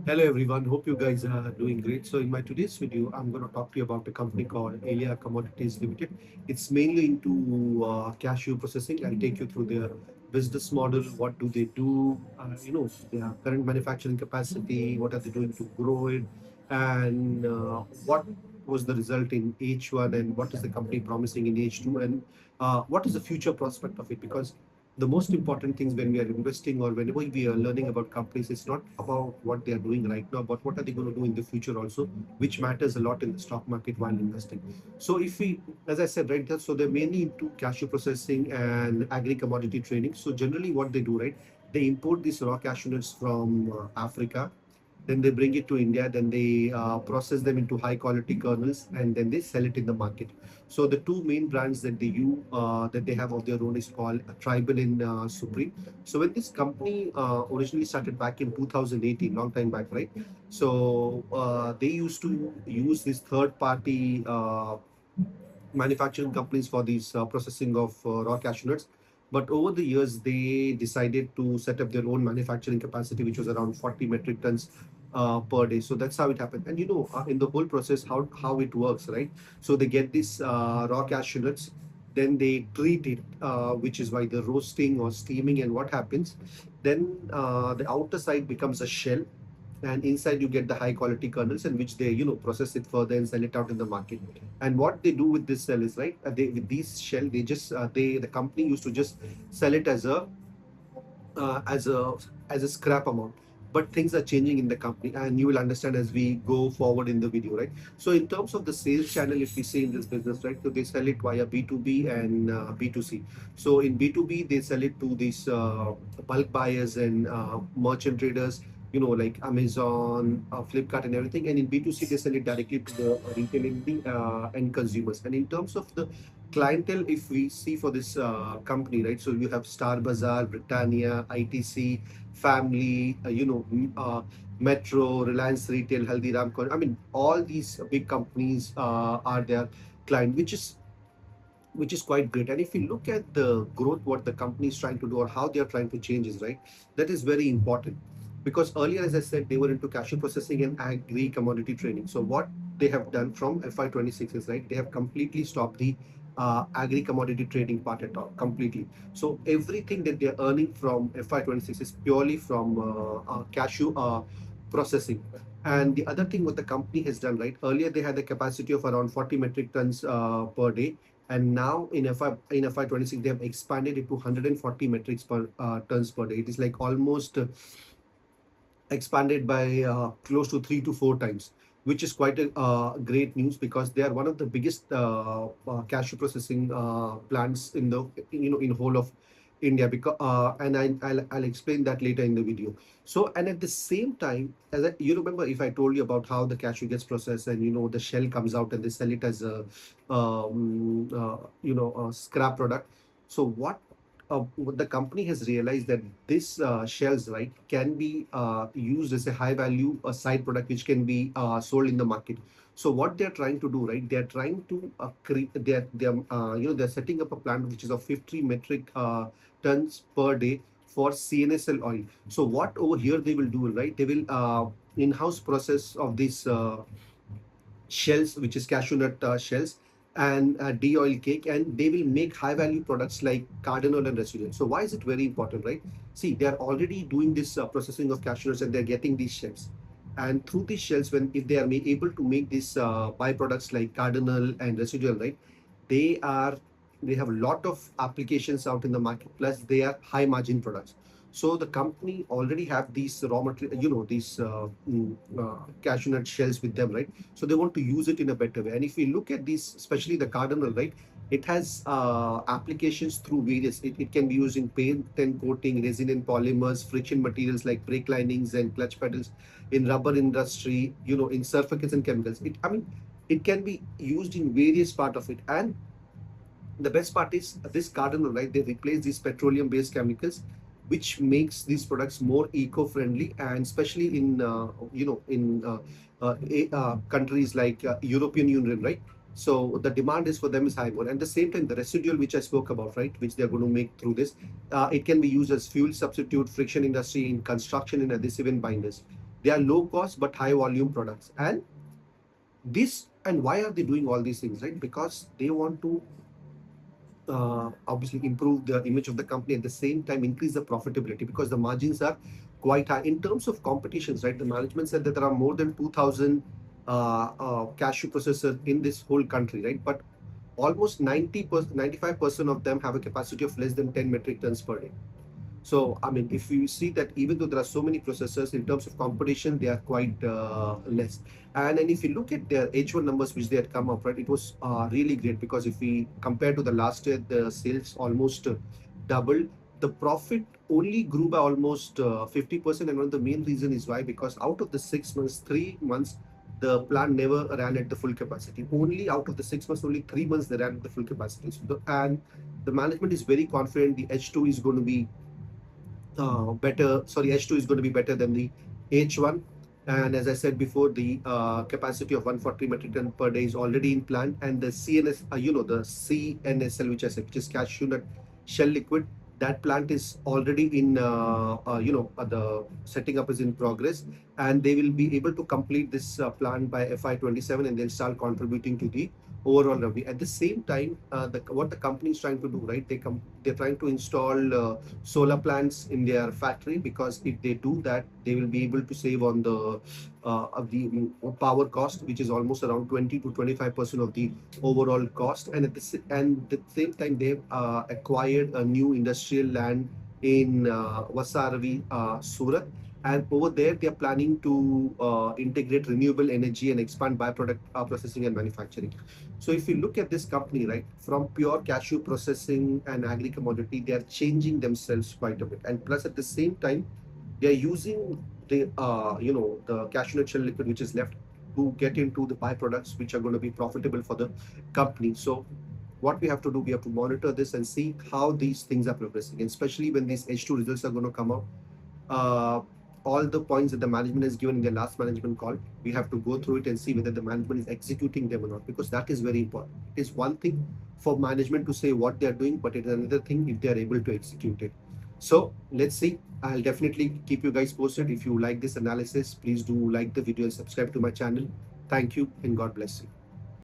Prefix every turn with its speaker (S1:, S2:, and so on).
S1: Hello everyone, hope you guys are doing great. So in my today's video, I'm going to talk to you about a company called Aelea Commodities Ltd. It's mainly into cashew processing. I'll take you through their business model, what do they do, their current manufacturing capacity, what are they doing to grow it, and what was the result in H1 and what is the company promising in H2 and what is the future prospect of it, because the most important things when we are investing or whenever we are learning about companies, it's not about what they are doing right now, but what are they going to do in the future also, which matters a lot in the stock market while investing. So if we, as I said, right, so they're mainly into cashew processing and agri-commodity trading. So generally what they do, right, they import these raw cashew nuts from Africa, then they bring it to India, then they process them into high quality kernels, and then they sell it in the market. So the two main brands that they use, that they have of their own, is called Tryble and Supreme. So when this company originally started back in 2018, long time back, right? So they used to use this third party manufacturing companies for these processing of raw cashew nuts. But over the years, they decided to set up their own manufacturing capacity, which was around 40 metric tons per day. So that's how it happened. And in the whole process, how it works, right? So they get these raw cashew nuts, then they treat it, which is by the roasting or steaming. And what happens? Then the outer side becomes a shell, and inside you get the high quality kernels, in which they process it further and sell it out in the market. And what they do with this cell is, right, they, with these shell, they just they the company used to just sell it as a uh, as a as a scrap amount. But things are changing in the company, and you will understand as we go forward in the video, right? So in terms of the sales channel, if we say in this business, right, so they sell it via B2B and B2C. So in B2B, they sell it to these bulk buyers and merchant traders, like Amazon, Flipkart, and everything. And in B2C, they sell it directly to the retail end consumers. And in terms of the clientele, if we see for this company, right, so you have Star Bazaar, Britannia, ITC, Family, Metro, Reliance Retail, Haldiram. I mean, all these big companies are their client, which is quite great. And if you look at the growth, what the company is trying to do or how they are trying to change is, right, that is very important. Because earlier, as I said, they were into cashew processing and agri commodity trading. So what they have done from FY26 is, right, they have completely stopped the agri commodity trading part at all, completely. So everything that they're earning from FY26 is purely from cashew processing. And the other thing what the company has done, right, earlier they had a capacity of around 40 metric tons per day, and now in FY26 they have expanded it to 140 metrics per tons per day. It is like almost expanded by close to 3 to 4 times, which is quite a great news, because they are one of the biggest cashew processing plants in the in whole of India. Because and I'll explain that later in the video. So, and at the same time, you remember, if I told you about how the cashew gets processed, and the shell comes out and they sell it as a a scrap product. So what the company has realized that this shells, right, can be used as a high value side product, which can be sold in the market. So what they're trying to do, right, they're trying to create, they're setting up a plant which is of 50 metric tons per day for CNSL oil. So what over here they will do, right, they will in-house process of this shells, which is cashew nut shells, and de-oil cake, and they will make high value products like Cardanol and Residual. So why is it very important, right? See, they are already doing this processing of cashew nuts, and they're getting these shells. And through these shells, when if they are able to make these byproducts like Cardinal and Residual, right, they are they have a lot of applications out in the market. Plus, they are high margin products. So the company already have these raw material, these cashew nut shells with them, right? So they want to use it in a better way. And if we look at these, especially the Cardinal, right, it has applications through various. It can be used in paint and coating, resin and polymers, friction materials like brake linings and clutch pedals, in rubber industry, in surfactants and chemicals. It can be used in various part of it. And the best part is this Cardinal, right? They replace these petroleum-based chemicals, which makes these products more eco-friendly, and especially in countries like European Union, right? So the demand is for them is high more. And at the same time, the residual which I spoke about, right, which they're going to make through this, it can be used as fuel substitute, friction industry, in construction, and adhesive and binders. They are low cost but high volume products. And this, and why are they doing all these things, right? Because they want to obviously improve the image of the company, at the same time increase the profitability, because the margins are quite high in terms of competitions, right? The management said that there are more than 2000 cashew processors in this whole country, right? But almost 90%, 95% of them have a capacity of less than 10 metric tons per day. So, I mean, if you see that even though there are so many processors, in terms of competition, they are quite less. And then if you look at their H1 numbers, which they had come up, right, it was really great, because if we compare to the last year, the sales almost doubled. The profit only grew by almost 50%. And one of the main reason is why, because out of the 6 months, 3 months, the plant never ran at the full capacity. Only out of the 6 months, only 3 months they ran at the full capacity. And the management is very confident the H2 is going to be better. Sorry, H2 is going to be better than the H1. And as I said before, the capacity of 140 metric ton per day is already in plant. And the the CNSL, which I said, which is Cashew Nut Shell Liquid, that plant is already in, the setting up is in progress. And they will be able to complete this plant by FY27, and they'll start contributing to the overall revenue. At the same time, what the company is trying to do, right? They're trying to install solar plants in their factory, because if they do that, they will be able to save on the power cost, which is almost around 20 to 25% of the overall cost. And at the same time, they've acquired a new industrial land in Vasaravi, Surat. And over there, they are planning to integrate renewable energy and expand byproduct processing and manufacturing. So if you look at this company, right, from pure cashew processing and agri-commodity, they are changing themselves quite a bit. And plus, at the same time, they are using the cashew nut shell liquid, which is left, to get into the byproducts, which are going to be profitable for the company. So what we have to do, we have to monitor this and see how these things are progressing, and especially when these H2 results are going to come out. uh, all the points that the management has given in their last management call, we have to go through it and see whether the management is executing them or not, because that is very important. It is one thing for management to say what they are doing, but it is another thing if they are able to execute it. So let's see. I'll definitely keep you guys posted. If you like this analysis, please do like the video and subscribe to my channel. Thank you, and God bless you.